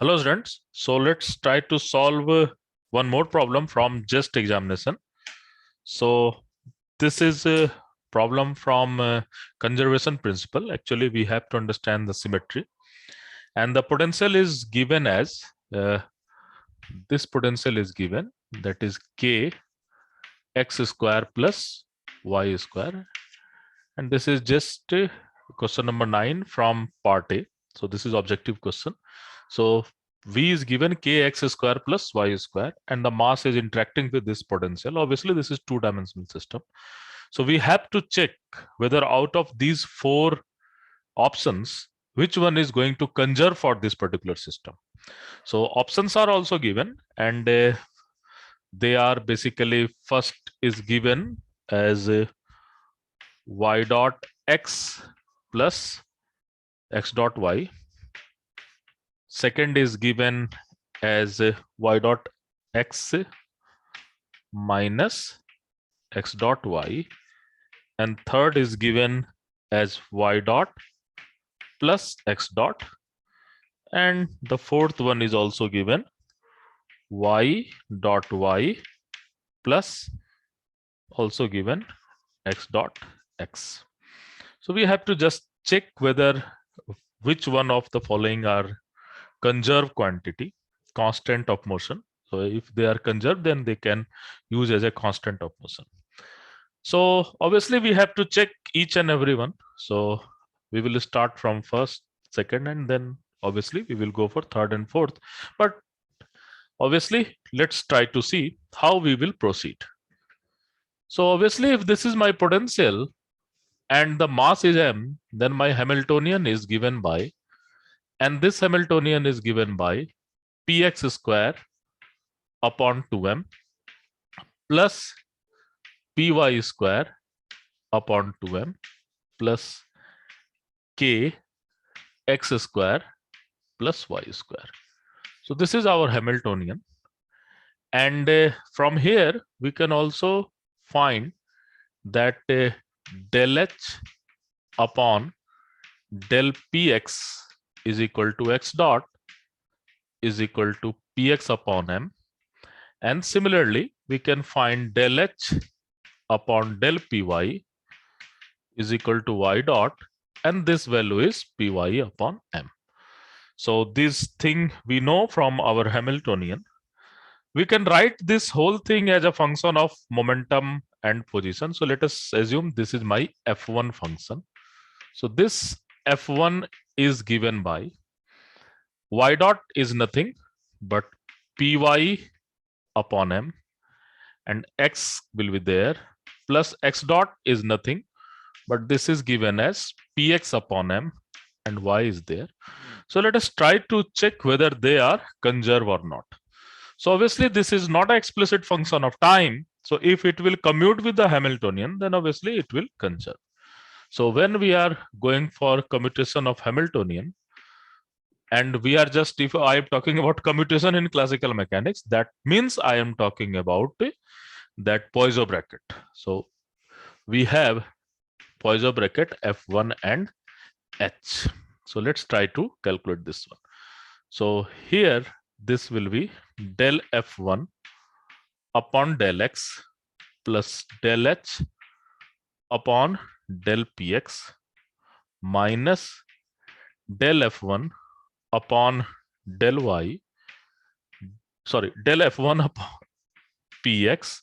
Hello students, so let's try to solve one more problem from JEST examination. So this is a problem from conservation principle. Actually, we have to understand the symmetry, and the potential is given as this potential is given, that is k x square plus y square, and this is just question number 9 from part A. So this is objective question. So V is given kx square plus y square, and the mass is interacting with this potential. Obviously, this is two-dimensional system. So we have to check whether out of these four options, which one is going to conserve for this particular system. So options are also given, and they are basically, first is given as y dot x plus x dot y. Second is given as y dot x minus x dot y, and third is given as y dot plus x dot, and the fourth one is also given y dot y plus also given x dot x. So we have to just check whether which one of the following are conserved quantity, constant of motion. So if they are conserved, then they can use as a constant of motion. So obviously we have to check each and every one. So we will start from first, second, and then obviously we will go for third and fourth. But obviously, let's try to see how we will proceed. So obviously, if this is my potential and the mass is m, then my Hamiltonian is given by, and this Hamiltonian is given by px square upon 2m plus py square upon 2m plus k x square plus y square. So this is our Hamiltonian, and from here we can also find that del h upon del px is equal to x dot is equal to px upon m, and similarly we can find del h upon del py is equal to y dot, and this value is py upon m. So this thing we know from our Hamiltonian. We can write this whole thing as a function of momentum and position. So let us assume this is my f1 function. So this f1 is given by y dot is nothing but py upon m, and x will be there, plus x dot is nothing but this is given as px upon m, and y is there. So let us try to check whether they are conserved or not. So obviously this is not an explicit function of time. So if it will commute with the Hamiltonian, then obviously it will conserve. So when we are going for commutation of Hamiltonian, and we are just, if I am talking about commutation in classical mechanics, that means I am talking about that Poisson bracket. So we have Poisson bracket F1 and H. So let's try to calculate this one. So here this will be del F1 upon del X plus del H upon del Px minus del F1 upon del Y, sorry, del F1 upon Px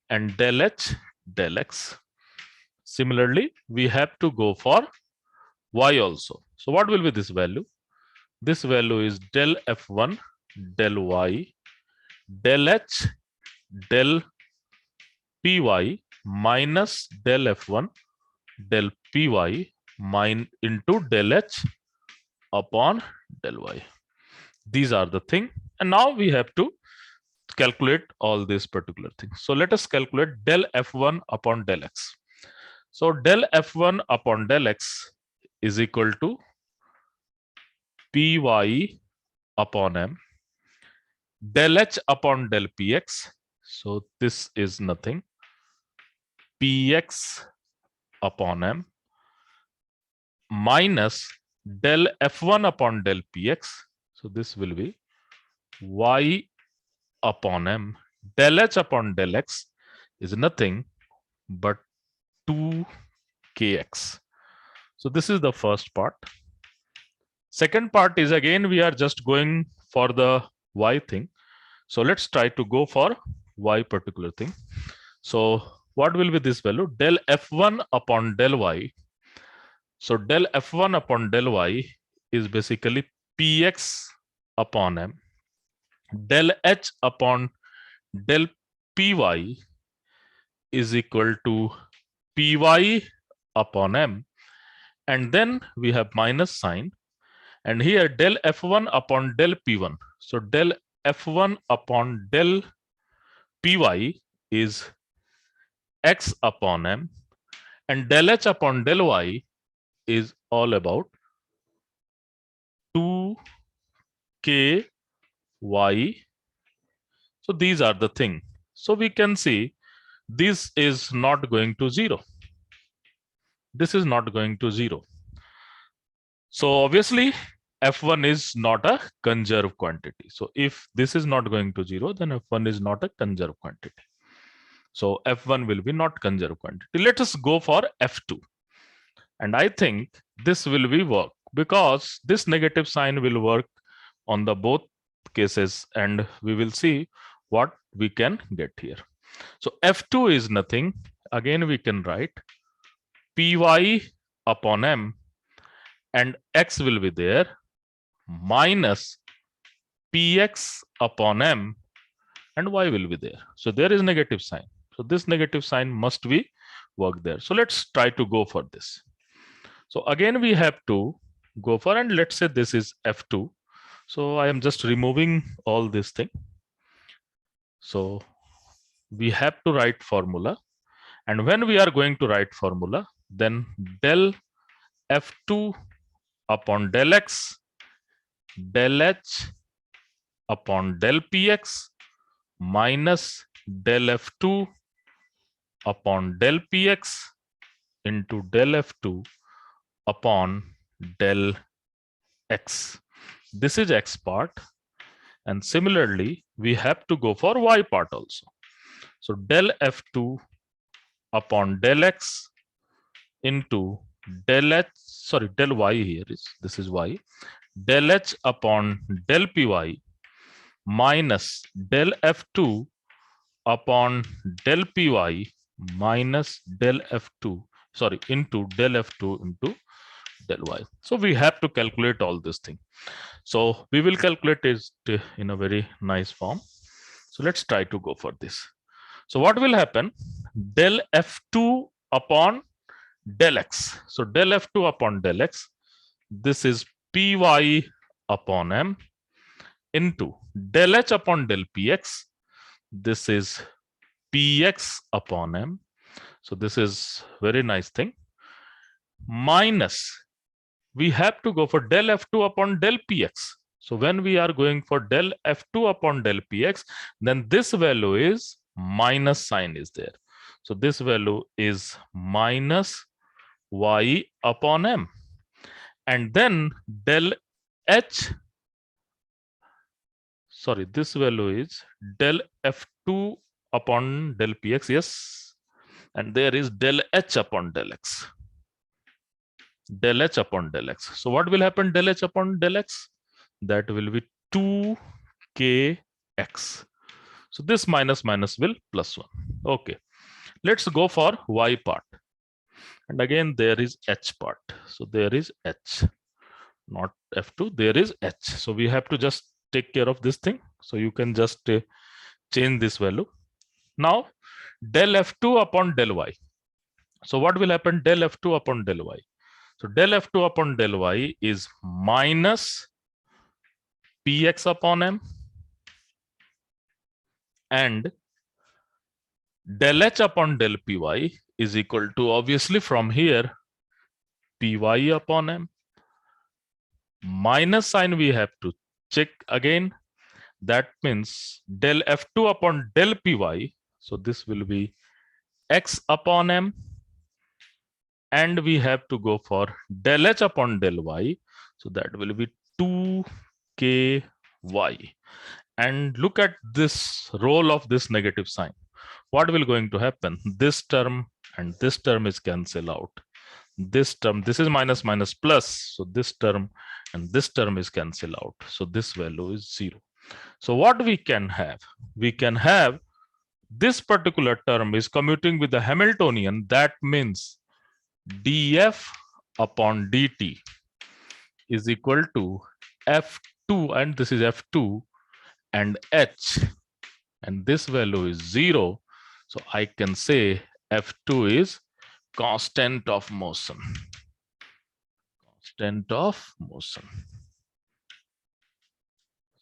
and del H del X. Similarly, we have to go for Y also. So what will be this value? This value is del F1 del Y del H del Py minus del F1 del Py into del H upon del Y. These are the thing, and now we have to calculate all these particular things. So let us calculate del F1 upon del X. So del F1 upon del X is equal to Py upon m del H upon del Px. So this is nothing Px upon m minus del F1 upon del Px. So this will be y upon m. Del h upon del x is nothing but 2kx. So this is the first part. Second part is again we are just going for the y thing. So let's try to go for y particular thing. So what will be this value? Del f1 upon del y. So del f1 upon del y is basically px upon m. Del h upon del py is equal to py upon m. And then we have minus sign. And here del f1 upon del p1. So del f1 upon del py is x upon m. And del h upon del y is all about 2ky. So these are the thing. So we can see this is not going to 0. This is not going to 0. So obviously f1 is not a conserved quantity. So if this is not going to 0, then f1 is not a conserved quantity. So f1 will be not conserved quantity. Let us go for f2. And I think this will be work because this negative sign will work on the both cases, and we will see what we can get here. So f2 is nothing. Again, we can write py upon m, and x will be there, minus px upon m, and y will be there. So there is negative sign. So this negative sign must be work there. So let's try to go for this. So again, we have to go for, and let's say this is f2. So I am just removing all this thing. So we have to write formula. And when we are going to write formula, then del f2 upon del x, del h upon del px, minus del f2 upon del px into del f2 upon del x. This is x part. And similarly, we have to go for y part also. So del f2 upon del x into del h, sorry, del y here is, this is y, del h upon del py minus del f2 upon del py minus del f2, sorry, into del f2 into del y. So we have to calculate all this thing. So we will calculate it in a very nice form. So let's try to go for this. So what will happen? Del f2 upon del x. So del f2 upon del x, this is py upon m into del h upon del px. This is px upon m. So this is very nice thing. Minus, we have to go for del f2 upon del px. So when we are going for del f2 upon del px, then this value is minus sign is there. So this value is minus y upon m. And then del h, sorry, this value is del f2 upon del px, yes. And there is del h upon del x. Del h upon del x. So what will happen del h upon del x? That will be 2kx. So this minus minus will plus 1. Okay. Let's go for y part. And again, there is h part. So there is h, not f2, there is h. So we have to just take care of this thing. So you can just change this value. Now, del f2 upon del y. So what will happen del f2 upon del y? So del f2 upon del y is minus px upon m, and del h upon del py is equal to, obviously from here, py upon m. Minus sign we have to check again. That means del f2 upon del py. So this will be x upon m. And we have to go for del h upon del y. So that will be 2ky. and look at this role of this negative sign. What will going to happen? This term and this term is cancel out. This term, this is minus minus plus, so this term and this term is cancel out. So this value is 0. So what we can have? We can have this particular term is commuting with the Hamiltonian. That means df upon dt is equal to f2, and this is f2 and h, and this value is 0. So I can say f2 is constant of motion. Constant of motion.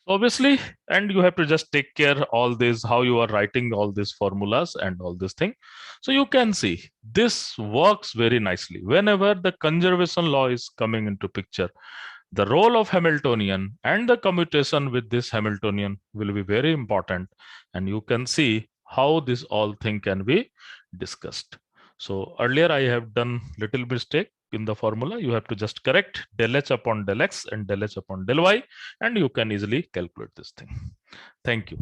Obviously, and you have to just take care all this, how you are writing all these formulas and all this thing. So you can see this works very nicely. Whenever the conservation law is coming into picture, the role of Hamiltonian and the commutation with this Hamiltonian will be very important. And you can see how this all thing can be discussed. So earlier I have done little mistake in the formula. You have to just correct del h upon del x and del h upon del y, and you can easily calculate this thing. Thank you.